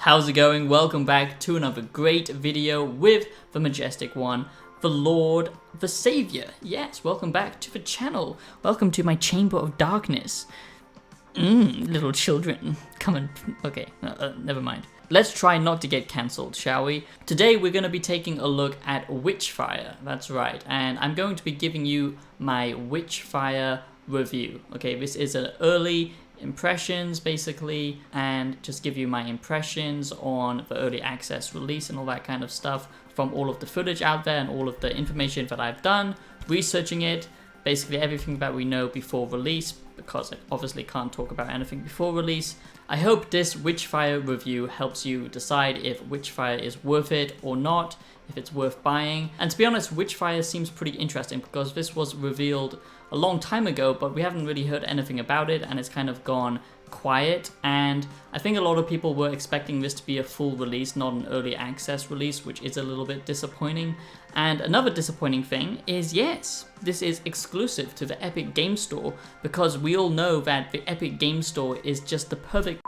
How's it going? Welcome back to another great video with the majestic one, the Lord, the Savior. Yes, welcome back to the channel. Welcome to my chamber of darkness. Little children. Come on. Okay, never mind. Let's try not to get cancelled, shall we? Today we're going to be taking a look at Witchfire. That's right. And I'm going to be giving you my Witchfire review. Okay, this is an early impressions basically, and just give you my impressions on the early access release and all that kind of stuff from all of the footage out there and all of the information that I've done, researching it, basically everything that we know before release, because I obviously can't talk about anything before release. I hope this Witchfire review helps you decide if Witchfire is worth it or not, if it's worth buying. And to be honest, Witchfire seems pretty interesting because this was revealed a long time ago, but we haven't really heard anything about it, and it's kind of gone quiet. And I think a lot of people were expecting this to be a full release, not an early access release, which is a little bit disappointing. And another disappointing thing is, yes, this is exclusive to the Epic Game Store, because we all know that the Epic Game Store is just the perfect.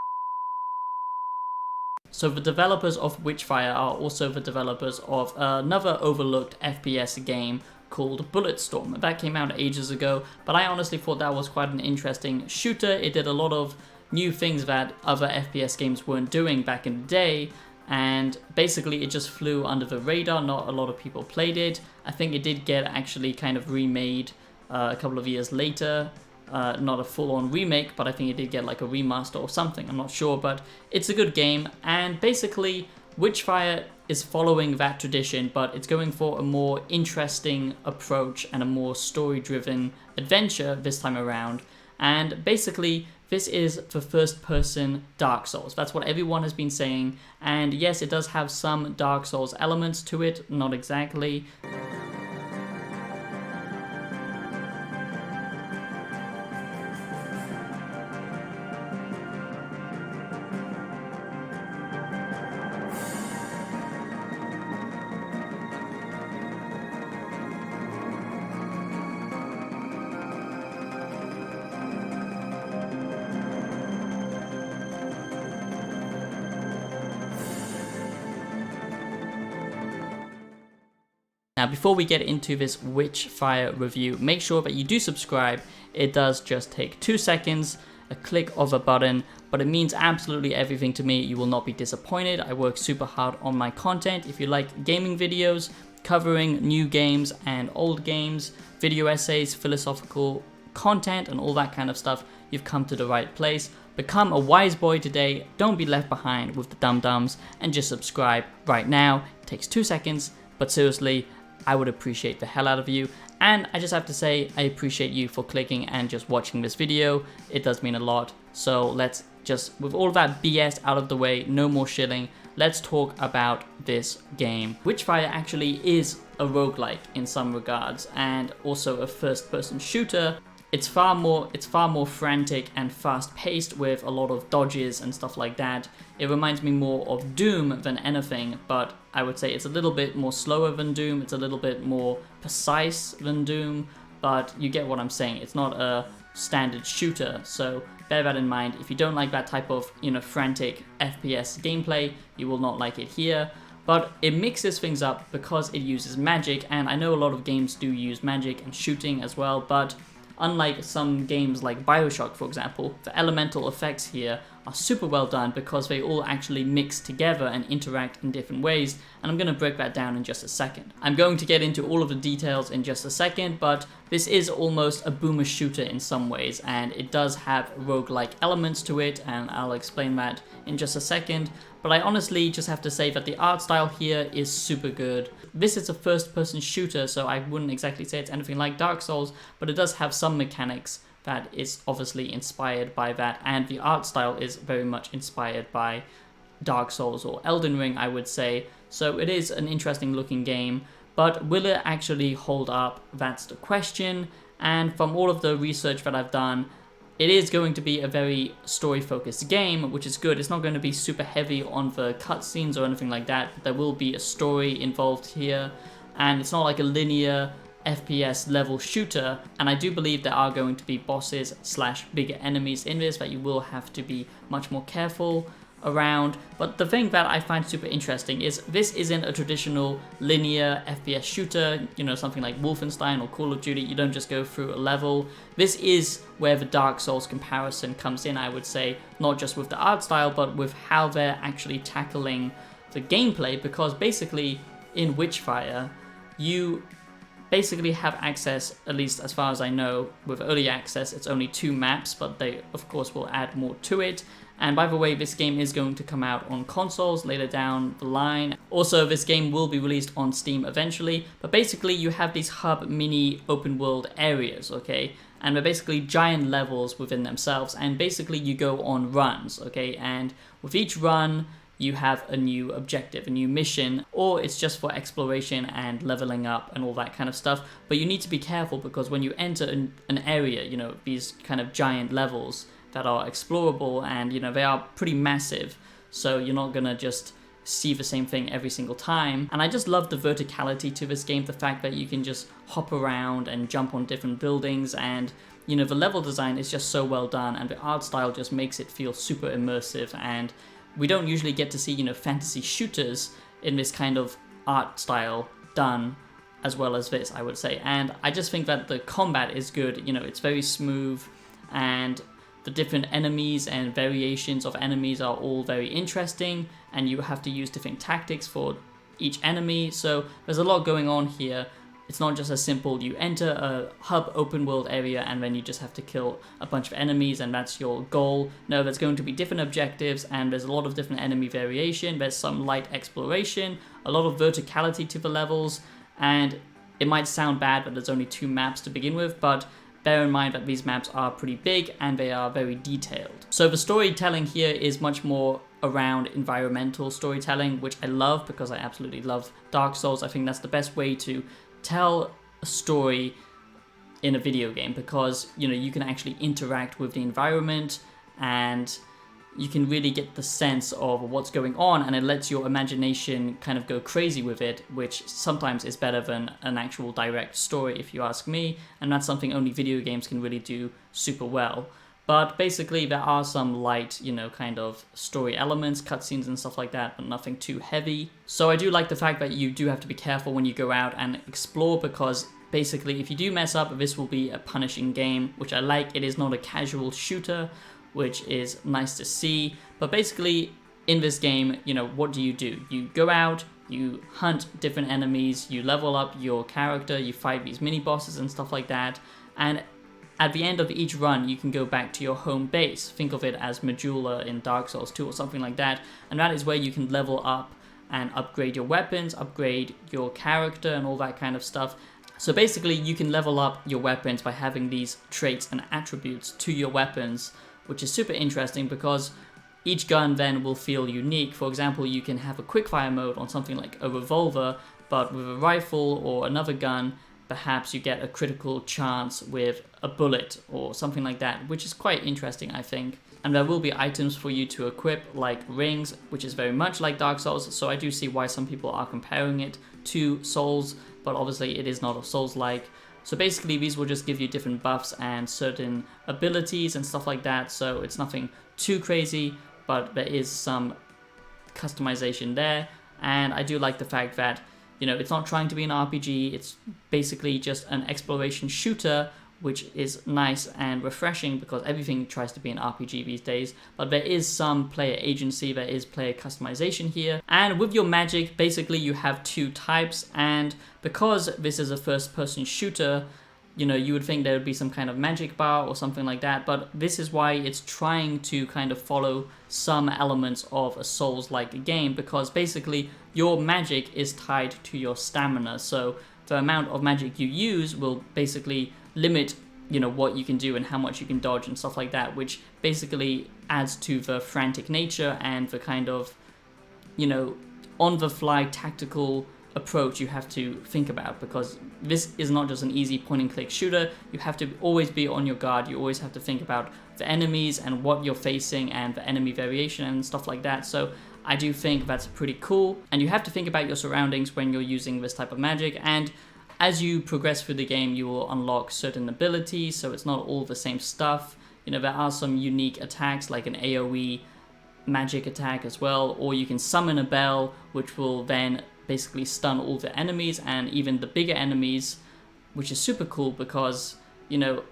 So the developers of Witchfire are also the developers of another overlooked FPS game called Bulletstorm. That came out ages ago, but I honestly thought that was quite an interesting shooter. It did a lot of new things that other FPS games weren't doing back in the day, and basically it just flew under the radar. Not a lot of people played it. I think it did get actually kind of remade a couple of years later. Not a full-on remake, but I think it did get like a remaster or something, I'm not sure, but it's a good game. And basically Witchfire is following that tradition, but it's going for a more interesting approach and a more story-driven adventure this time around. And basically this is the first-person Dark Souls. That's what everyone has been saying, and yes, it does have some Dark Souls elements to it, not exactly. Now, before we get into this Witchfire review, make sure that you do subscribe. It does just take 2 seconds, a click of a button, but it means absolutely everything to me. You will not be disappointed. I work super hard on my content. If you like gaming videos, covering new games and old games, video essays, philosophical content, and all that kind of stuff, you've come to the right place. Become a wise boy today. Don't be left behind with the dum-dums, and just subscribe right now. It takes 2 seconds, but seriously, I would appreciate the hell out of you. And I just have to say, I appreciate you for clicking and just watching this video. It does mean a lot. So let's just, with all that BS out of the way, no more shilling, let's talk about this game. Witchfire actually is a roguelike in some regards, and also a first-person shooter. It's far more frantic and fast-paced with a lot of dodges and stuff like that. It reminds me more of Doom than anything, but I would say it's a little bit more slower than Doom. It's a little bit more precise than Doom, but you get what I'm saying. It's not a standard shooter, so bear that in mind. If you don't like that type of, frantic FPS gameplay, you will not like it here. But it mixes things up because it uses magic, and I know a lot of games do use magic and shooting as well, but unlike some games like BioShock, for example, the elemental effects here are super well done because they all actually mix together and interact in different ways, and I'm going to break that down in just a second. I'm going to get into all of the details in just a second, but this is almost a boomer shooter in some ways, and it does have roguelike elements to it, and I'll explain that in just a second. But I honestly just have to say that the art style here is super good. This is a first-person shooter, so I wouldn't exactly say it's anything like Dark Souls, but it does have some mechanics that is obviously inspired by that, and the art style is very much inspired by Dark Souls or Elden Ring, I would say. So it is an interesting looking game, but will it actually hold up? That's the question. And from all of the research that I've done, it is going to be a very story-focused game, which is good. It's not going to be super heavy on the cutscenes or anything like that, but there will be a story involved here, and it's not like a linear FPS level shooter, and I do believe there are going to be bosses slash bigger enemies in this that you will have to be much more careful around. But the thing that I find super interesting is this isn't a traditional linear FPS shooter, you know, something like Wolfenstein or Call of Duty. You don't just go through a level. This is where the Dark Souls comparison comes in, I would say, not just with the art style, but with how they're actually tackling the gameplay, because basically in Witchfire, you basically have access, at least as far as I know, with early access, it's only 2 maps, but they of course will add more to it. And by the way, this game is going to come out on consoles later down the line. Also, this game will be released on Steam eventually, but basically you have these hub mini open world areas, okay? And they're basically giant levels within themselves, and basically you go on runs, okay? And with each run, you have a new objective, a new mission, or it's just for exploration and leveling up and all that kind of stuff. But you need to be careful, because when you enter an area, you know, these kind of giant levels that are explorable, and you know, they are pretty massive, so you're not gonna just see the same thing every single time. And I just love the verticality to this game, the fact that you can just hop around and jump on different buildings, and you know, the level design is just so well done, and the art style just makes it feel super immersive. And we don't usually get to see, you know, fantasy shooters in this kind of art style done as well as this, I would say. And I just think that the combat is good, you know, it's very smooth, and the different enemies and variations of enemies are all very interesting, and you have to use different tactics for each enemy, so there's a lot going on here. It's not just as simple, you enter a hub open world area and then you just have to kill a bunch of enemies and that's your goal. No, there's going to be different objectives, and there's a lot of different enemy variation, there's some light exploration, a lot of verticality to the levels, and it might sound bad that there's only 2 maps to begin with, but bear in mind that these maps are pretty big and they are very detailed. So the storytelling here is much more around environmental storytelling, which I love because I absolutely love Dark Souls. I think that's the best way to tell a story in a video game, because you know, you can actually interact with the environment and you can really get the sense of what's going on, and it lets your imagination kind of go crazy with it, which sometimes is better than an actual direct story, if you ask me, and that's something only video games can really do super well. But basically there are some light, you know, kind of story elements, cutscenes and stuff like that, but nothing too heavy. So I do like the fact that you do have to be careful when you go out and explore, because basically if you do mess up, this will be a punishing game, which I like. It is not a casual shooter, which is nice to see. But basically in this game, you know, what do? You go out, you hunt different enemies, you level up your character, you fight these mini bosses and stuff like that, and at the end of each run, you can go back to your home base. Think of it as Medulla in Dark Souls 2 or something like that. And that is where you can level up and upgrade your weapons, upgrade your character and all that kind of stuff. So basically, you can level up your weapons by having these traits and attributes to your weapons, which is super interesting because each gun then will feel unique. For example, you can have a quickfire mode on something like a revolver, but with a rifle or another gun, perhaps you get a critical chance with a bullet or something like that, which is quite interesting, I think. And there will be items for you to equip, like rings, which is very much like Dark Souls, so I do see why some people are comparing it to Souls, but obviously it is not a Souls-like. So basically these will just give you different buffs and certain abilities and stuff like that, so it's nothing too crazy, but there is some customization there. And I do like the fact that, you know, it's not trying to be an RPG, it's basically just an exploration shooter, which is nice and refreshing because everything tries to be an RPG these days. But there is some player agency, there is player customization here. And with your magic, basically you have 2 types, and because this is a first-person shooter, you know, you would think there would be some kind of magic bar or something like that, but this is why it's trying to kind of follow some elements of a Souls-like game, because basically your magic is tied to your stamina, so the amount of magic you use will basically limit, you know, what you can do and how much you can dodge and stuff like that, which basically adds to the frantic nature and the kind of, you know, on-the-fly tactical approach you have to think about, because this is not just an easy point-and-click shooter. You have to always be on your guard, you always have to think about the enemies and what you're facing and the enemy variation and stuff like that. So I do think that's pretty cool, and you have to think about your surroundings when you're using this type of magic. And as you progress through the game, you will unlock certain abilities, so it's not all the same stuff. You know, there are some unique attacks like an AoE magic attack as well, or you can summon a bell, which will then basically stun all the enemies and even the bigger enemies, which is super cool because, you know,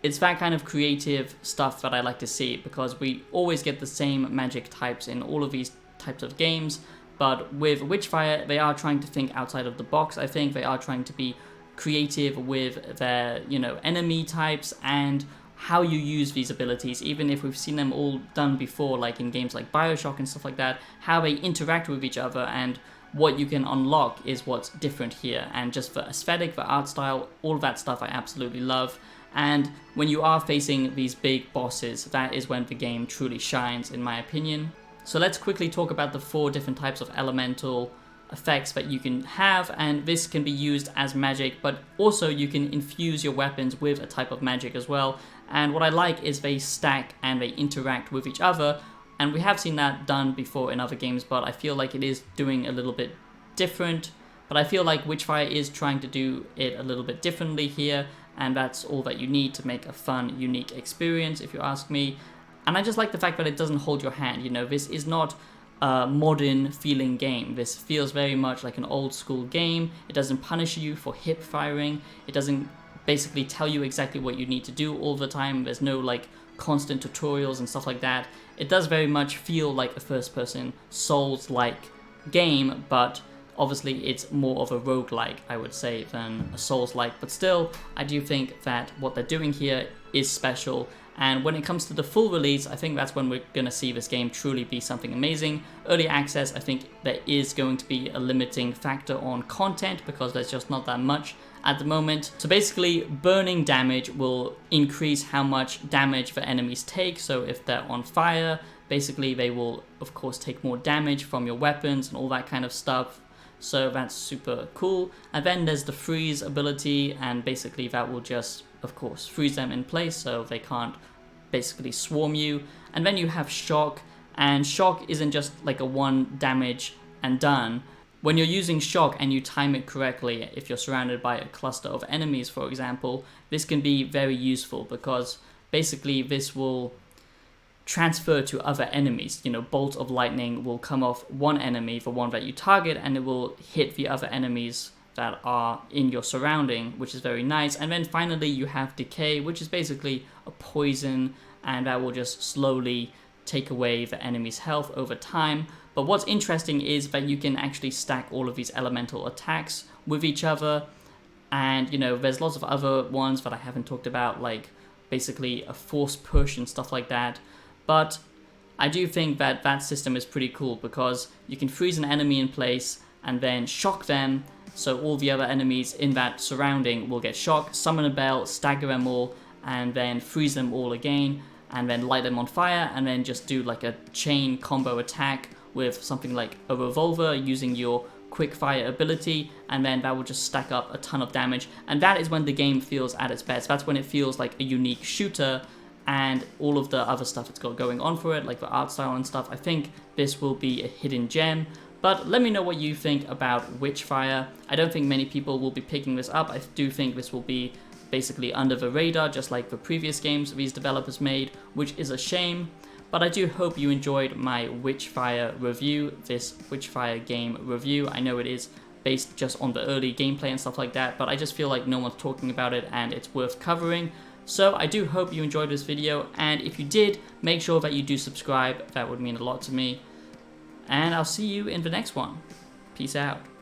it's that kind of creative stuff that I like to see, because we always get the same magic types in all of these types of games. But with Witchfire, they are trying to think outside of the box. I think they are trying to be creative with their, you know, enemy types and how you use these abilities, even if we've seen them all done before, like in games like Bioshock and stuff like that, how they interact with each other and what you can unlock is what's different here. And just the aesthetic, the art style, all of that stuff I absolutely love. And when you are facing these big bosses, that is when the game truly shines, in my opinion. So let's quickly talk about the 4 different types of elemental effects that you can have, and this can be used as magic, but also you can infuse your weapons with a type of magic as well. And what I like is they stack and they interact with each other, and we have seen that done before in other games, but I feel like it is doing a little bit different. But I feel like Witchfire is trying to do it a little bit differently here, and that's all that you need to make a fun, unique experience, if you ask me. And I just like the fact that it doesn't hold your hand. You know, this is not a modern feeling game. This feels very much like an old school game. It doesn't punish you for hip firing. It doesn't basically tell you exactly what you need to do all the time. There's no like constant tutorials and stuff like that. It does very much feel like a first person Souls-like game, but obviously it's more of a roguelike, I would say, than a Souls-like. But still, I do think that what they're doing here is special. And when it comes to the full release, I think that's when we're going to see this game truly be something amazing. Early access, I think there is going to be a limiting factor on content because there's just not that much at the moment. So basically, burning damage will increase how much damage the enemies take. So if they're on fire, basically they will, of course, take more damage from your weapons and all that kind of stuff. So that's super cool. And then there's the freeze ability, and basically that will just, of course, freeze them in place so they can't basically swarm you. And then you have shock, and shock isn't just like a 1 damage and done. When you're using shock and you time it correctly, if you're surrounded by a cluster of enemies, for example, this can be very useful because basically this will transfer to other enemies. You know, bolt of lightning will come off one enemy, the one that you target, and it will hit the other enemies that are in your surrounding, which is very nice. And then finally you have decay, which is basically a poison, and that will just slowly take away the enemy's health over time. But what's interesting is that you can actually stack all of these elemental attacks with each other, and you know, there's lots of other ones that I haven't talked about, like basically a force push and stuff like that. But I do think that that system is pretty cool because you can freeze an enemy in place and then shock them, so all the other enemies in that surrounding will get shocked, summon a bell, stagger them all, and then freeze them all again, and then light them on fire, and then just do like a chain combo attack with something like a revolver using your quick fire ability, and then that will just stack up a ton of damage. And that is when the game feels at its best. That's when it feels like a unique shooter, and all of the other stuff it's got going on for it, like the art style and stuff. I think this will be a hidden gem. But let me know what you think about Witchfire. I don't think many people will be picking this up. I do think this will be basically under the radar, just like the previous games these developers made, which is a shame. But I do hope you enjoyed my Witchfire review, this Witchfire game review. I know it is based just on the early gameplay and stuff like that, but I just feel like no one's talking about it and it's worth covering. So I do hope you enjoyed this video, and if you did, make sure that you do subscribe. That would mean a lot to me. And I'll see you in the next one. Peace out.